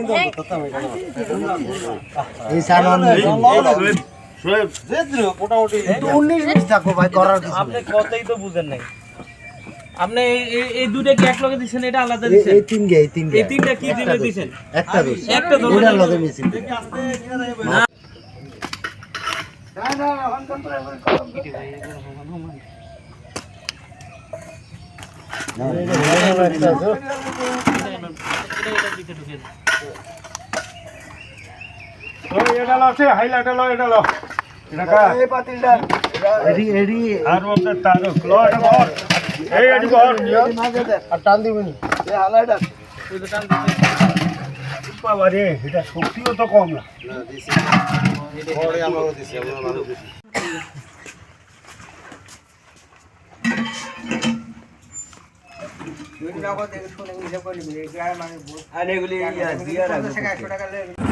কিন্তু এই সামান মোটামুটি 19-20 থাকো ভাই করার কিছু আপনি কথাই তো বুঝেন নাই। আপনি এই দুটো কি এক লগে দিবেন, এটা আলাদা দিবেন? এই তিনটা এই তিনটা কি দিবে দিবেন? একটা দোষ একটা দোষ ওটার লগে মিসিং এটা আছে হাইলাইট লো এটা লো এটা কা এই পাতিলটা এডি আর ওটা তার লো এটা বল এই এডি বল আর টান দিবেন এই হাইলাইটার বাবারে এটা শক্তিও তো কম না দিছি পরে আমরা দিছি আমরা ভালো দিছি আনেগুলি দিয়া রাখবো